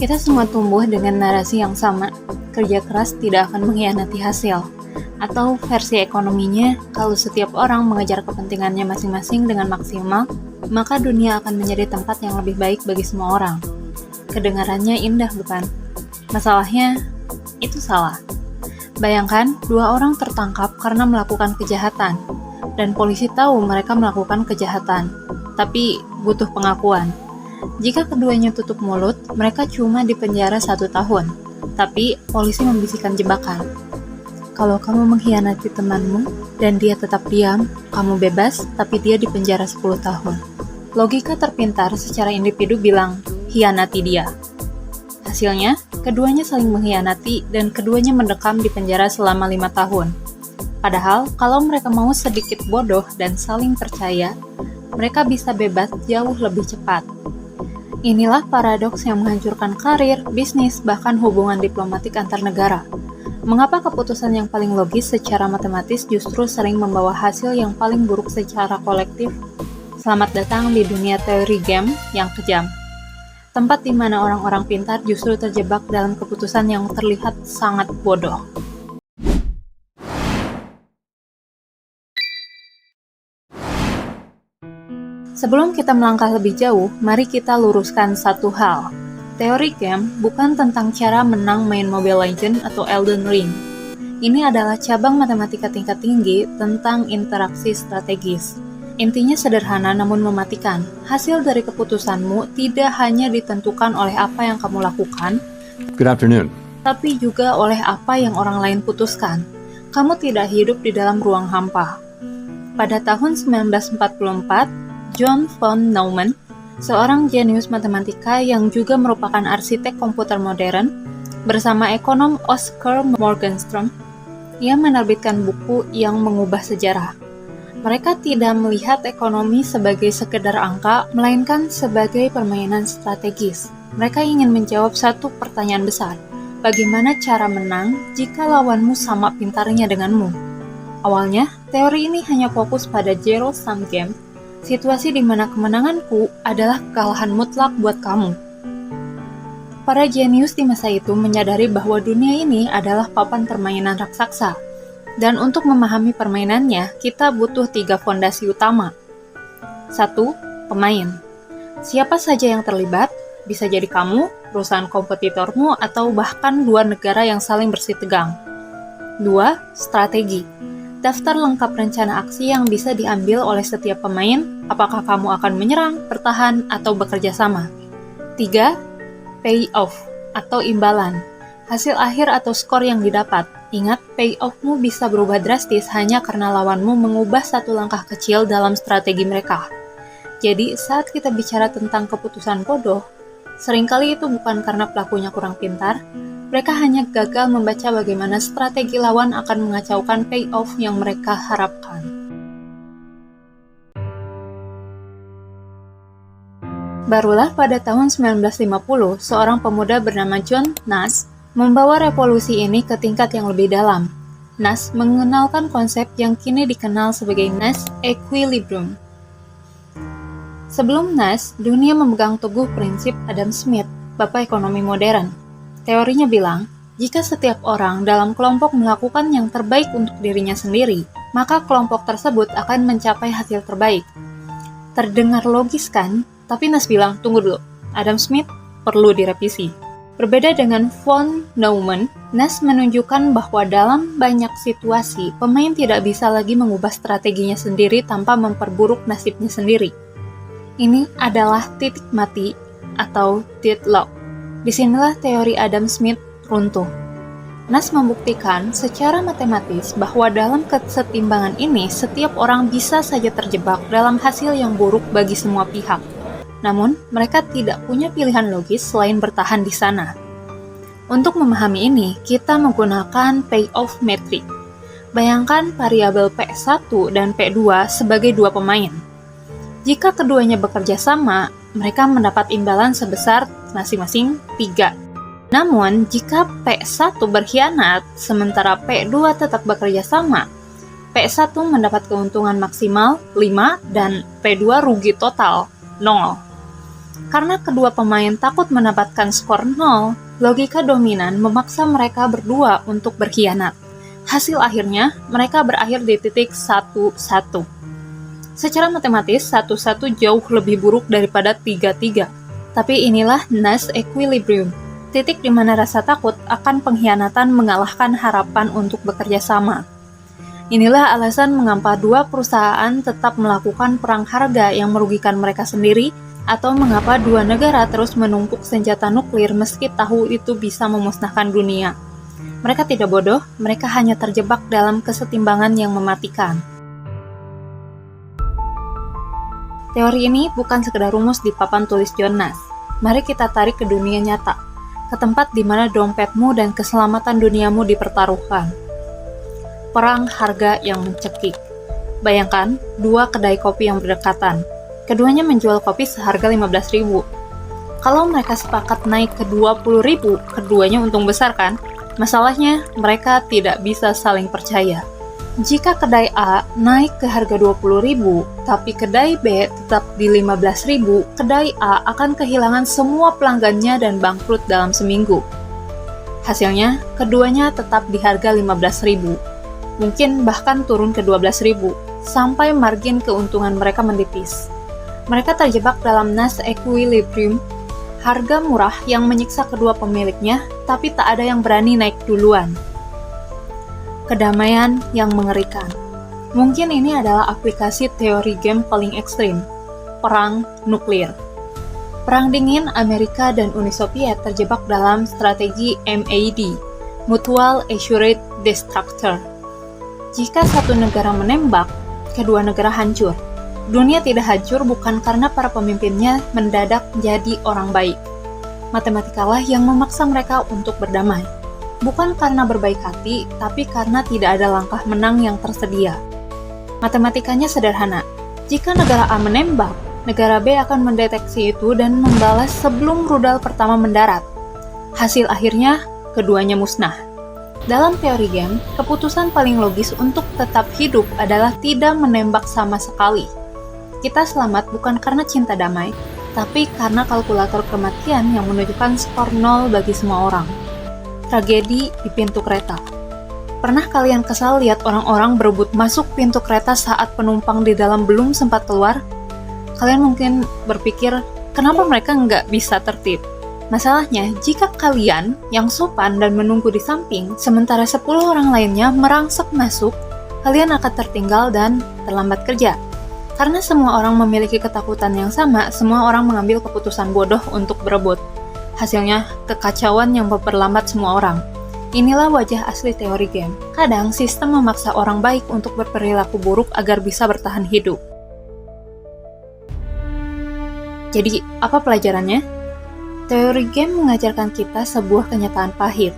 Kita semua tumbuh dengan narasi yang sama, kerja keras tidak akan mengkhianati hasil. Atau versi ekonominya, kalau setiap orang mengejar kepentingannya masing-masing dengan maksimal, maka dunia akan menjadi tempat yang lebih baik bagi semua orang. Kedengarannya indah, bukan? Masalahnya, itu salah. Bayangkan, dua orang tertangkap karena melakukan kejahatan, dan polisi tahu mereka melakukan kejahatan, tapi butuh pengakuan. Jika keduanya tutup mulut, mereka cuma dipenjara 1 tahun, tapi polisi membisikkan jebakan. Kalau kamu mengkhianati temanmu dan dia tetap diam, kamu bebas, tapi dia dipenjara 10 tahun. Logika terpintar secara individu bilang, hianati dia. Hasilnya, keduanya saling mengkhianati dan keduanya mendekam di penjara selama 5 tahun. Padahal, kalau mereka mau sedikit bodoh dan saling percaya, mereka bisa bebas jauh lebih cepat. Inilah paradoks yang menghancurkan karir, bisnis, bahkan hubungan diplomatik antar negara. Mengapa keputusan yang paling logis secara matematis justru sering membawa hasil yang paling buruk secara kolektif? Selamat datang di dunia teori game yang kejam. Tempat di mana orang-orang pintar justru terjebak dalam keputusan yang terlihat sangat bodoh. Sebelum kita melangkah lebih jauh, mari kita luruskan satu hal. Teori game bukan tentang cara menang main Mobile Legends atau Elden Ring. Ini adalah cabang matematika tingkat tinggi tentang interaksi strategis. Intinya sederhana namun mematikan. Hasil dari keputusanmu tidak hanya ditentukan oleh apa yang kamu lakukan, Good afternoon. tapi juga oleh apa yang orang lain putuskan. Kamu tidak hidup di dalam ruang hampa. Pada tahun 1944, John von Neumann, seorang jenius matematika yang juga merupakan arsitek komputer modern, bersama ekonom Oscar Morgenstern, ia menerbitkan buku yang mengubah sejarah. Mereka tidak melihat ekonomi sebagai sekedar angka, melainkan sebagai permainan strategis. Mereka ingin menjawab satu pertanyaan besar, bagaimana cara menang jika lawanmu sama pintarnya denganmu? Awalnya, teori ini hanya fokus pada zero-sum game, situasi di mana kemenanganku adalah kekalahan mutlak buat kamu. Para jenius di masa itu menyadari bahwa dunia ini adalah papan permainan raksasa. Dan untuk memahami permainannya, kita butuh 3 fondasi utama. 1. Pemain. Siapa saja yang terlibat, bisa jadi kamu, perusahaan kompetitormu, atau bahkan 2 negara yang saling bersitegang. 2. Strategi. Daftar lengkap rencana aksi yang bisa diambil oleh setiap pemain, apakah kamu akan menyerang, bertahan, atau bekerja sama. 3. Payoff, atau imbalan. Hasil akhir atau skor yang didapat. Ingat, payoff-mu bisa berubah drastis hanya karena lawanmu mengubah satu langkah kecil dalam strategi mereka. Jadi, saat kita bicara tentang keputusan bodoh, seringkali itu bukan karena pelakunya kurang pintar, mereka hanya gagal membaca bagaimana strategi lawan akan mengacaukan payoff yang mereka harapkan. Barulah pada tahun 1950, seorang pemuda bernama John Nash membawa revolusi ini ke tingkat yang lebih dalam. Nash mengenalkan konsep yang kini dikenal sebagai Nash Equilibrium. Sebelum Nash, dunia memegang teguh prinsip Adam Smith, bapak ekonomi modern. Teorinya bilang, jika setiap orang dalam kelompok melakukan yang terbaik untuk dirinya sendiri, maka kelompok tersebut akan mencapai hasil terbaik. Terdengar logis kan? Tapi Nash bilang, tunggu dulu, Adam Smith perlu direvisi. Berbeda dengan von Neumann, Nash menunjukkan bahwa dalam banyak situasi, pemain tidak bisa lagi mengubah strateginya sendiri tanpa memperburuk nasibnya sendiri. Ini adalah titik mati atau deadlock. Disinilah teori Adam Smith runtuh. Nash membuktikan secara matematis bahwa dalam kesetimbangan ini setiap orang bisa saja terjebak dalam hasil yang buruk bagi semua pihak. Namun, mereka tidak punya pilihan logis selain bertahan di sana. Untuk memahami ini, kita menggunakan payoff metric. Bayangkan variabel P1 dan P2 sebagai 2 pemain. Jika keduanya bekerja sama, mereka mendapat imbalan sebesar masing-masing 3. Namun, jika P1 berkhianat, sementara P2 tetap bekerja sama, P1 mendapat keuntungan maksimal 5 dan P2 rugi total 0. Karena kedua pemain takut mendapatkan skor 0, logika dominan memaksa mereka berdua untuk berkhianat. Hasil akhirnya, mereka berakhir di titik 1-1. Secara matematis, 1-1 jauh lebih buruk daripada 3-3. Tapi inilah Nash equilibrium, titik di mana rasa takut akan pengkhianatan mengalahkan harapan untuk bekerja sama. Inilah alasan mengapa dua perusahaan tetap melakukan perang harga yang merugikan mereka sendiri, atau mengapa dua negara terus menumpuk senjata nuklir meski tahu itu bisa memusnahkan dunia. Mereka tidak bodoh, mereka hanya terjebak dalam kesetimbangan yang mematikan. Teori ini bukan sekedar rumus di papan tulis John Nash. Mari kita tarik ke dunia nyata, ke tempat di mana dompetmu dan keselamatan duniamu dipertaruhkan. Perang harga yang mencekik. Bayangkan, dua kedai kopi yang berdekatan. Keduanya menjual kopi seharga 15.000. Kalau mereka sepakat naik ke 20.000, keduanya untung besar kan? Masalahnya, mereka tidak bisa saling percaya. Jika kedai A naik ke harga 20.000, tapi kedai B tetap di 15.000, kedai A akan kehilangan semua pelanggannya dan bangkrut dalam seminggu. Hasilnya, keduanya tetap di harga 15.000. Mungkin bahkan turun ke 12.000, sampai margin keuntungan mereka menipis. Mereka terjebak dalam Nash equilibrium, harga murah yang menyiksa kedua pemiliknya, tapi tak ada yang berani naik duluan. Kedamaian yang mengerikan. Mungkin ini adalah aplikasi teori game paling ekstrim, perang nuklir. Perang dingin Amerika dan Uni Soviet terjebak dalam strategi MAD, Mutual Assured Destructor. Jika satu negara menembak, kedua negara hancur. Dunia tidak hancur bukan karena para pemimpinnya mendadak menjadi orang baik. Matematikalah yang memaksa mereka untuk berdamai. Bukan karena berbaik hati, tapi karena tidak ada langkah menang yang tersedia. Matematikanya sederhana. Jika negara A menembak, negara B akan mendeteksi itu dan membalas sebelum rudal pertama mendarat. Hasil akhirnya, keduanya musnah. Dalam teori game, keputusan paling logis untuk tetap hidup adalah tidak menembak sama sekali. Kita selamat bukan karena cinta damai, tapi karena kalkulator kematian yang menunjukkan skor 0 bagi semua orang. Tragedi di pintu kereta. Pernah kalian kesal lihat orang-orang berebut masuk pintu kereta saat penumpang di dalam belum sempat keluar? Kalian mungkin berpikir, kenapa mereka nggak bisa tertib? Masalahnya, jika kalian yang sopan dan menunggu di samping, sementara 10 orang lainnya merangsek masuk, kalian akan tertinggal dan terlambat kerja. Karena semua orang memiliki ketakutan yang sama, semua orang mengambil keputusan bodoh untuk berebut. Hasilnya, kekacauan yang memperlambat semua orang. Inilah wajah asli teori game. Kadang, sistem memaksa orang baik untuk berperilaku buruk agar bisa bertahan hidup. Jadi, apa pelajarannya? Teori game mengajarkan kita sebuah kenyataan pahit.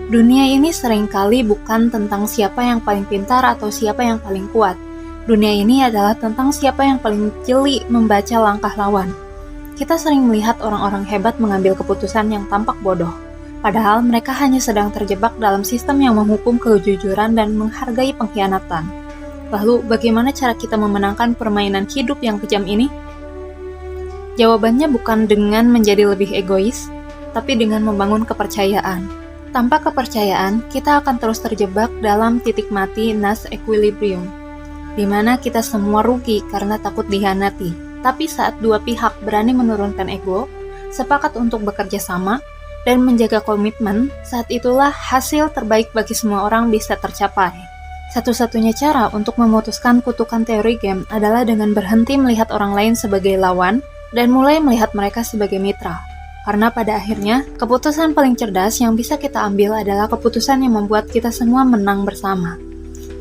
Dunia ini seringkali bukan tentang siapa yang paling pintar atau siapa yang paling kuat. Dunia ini adalah tentang siapa yang paling jeli membaca langkah lawan. Kita sering melihat orang-orang hebat mengambil keputusan yang tampak bodoh, padahal mereka hanya sedang terjebak dalam sistem yang menghukum kejujuran dan menghargai pengkhianatan. Lalu, bagaimana cara kita memenangkan permainan hidup yang kejam ini? Jawabannya bukan dengan menjadi lebih egois, tapi dengan membangun kepercayaan. Tanpa kepercayaan, kita akan terus terjebak dalam titik mati Nash equilibrium, di mana kita semua rugi karena takut dikhianati. Tapi saat dua pihak berani menurunkan ego, sepakat untuk bekerja sama, dan menjaga komitmen, saat itulah hasil terbaik bagi semua orang bisa tercapai. Satu-satunya cara untuk memutuskan kutukan teori game adalah dengan berhenti melihat orang lain sebagai lawan, dan mulai melihat mereka sebagai mitra. Karena pada akhirnya, keputusan paling cerdas yang bisa kita ambil adalah keputusan yang membuat kita semua menang bersama.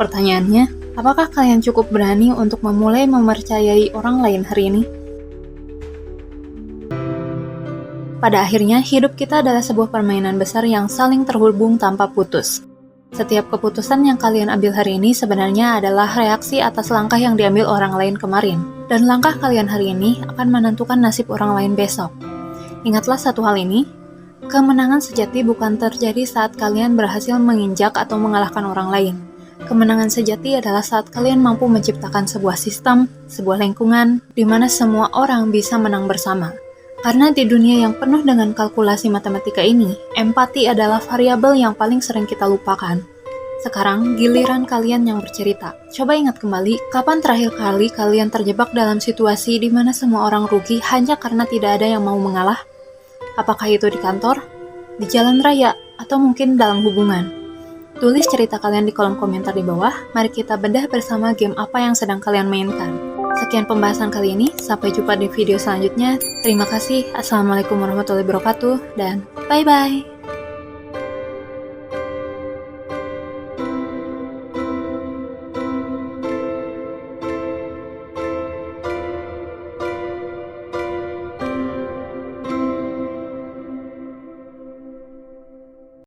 Pertanyaannya, apakah kalian cukup berani untuk memulai mempercayai orang lain hari ini? Pada akhirnya, hidup kita adalah sebuah permainan besar yang saling terhubung tanpa putus. Setiap keputusan yang kalian ambil hari ini sebenarnya adalah reaksi atas langkah yang diambil orang lain kemarin. Dan langkah kalian hari ini akan menentukan nasib orang lain besok. Ingatlah satu hal ini, kemenangan sejati bukan terjadi saat kalian berhasil menginjak atau mengalahkan orang lain. Kemenangan sejati adalah saat kalian mampu menciptakan sebuah sistem, sebuah lingkungan, di mana semua orang bisa menang bersama. Karena di dunia yang penuh dengan kalkulasi matematika ini, empati adalah variabel yang paling sering kita lupakan. Sekarang, giliran kalian yang bercerita. Coba ingat kembali, kapan terakhir kali kalian terjebak dalam situasi di mana semua orang rugi hanya karena tidak ada yang mau mengalah? Apakah itu di kantor, di jalan raya, atau mungkin dalam hubungan? Tulis cerita kalian di kolom komentar di bawah. Mari kita bedah bersama game apa yang sedang kalian mainkan. Sekian pembahasan kali ini, sampai jumpa di video selanjutnya. Terima kasih, Assalamualaikum warahmatullahi wabarakatuh, dan bye-bye.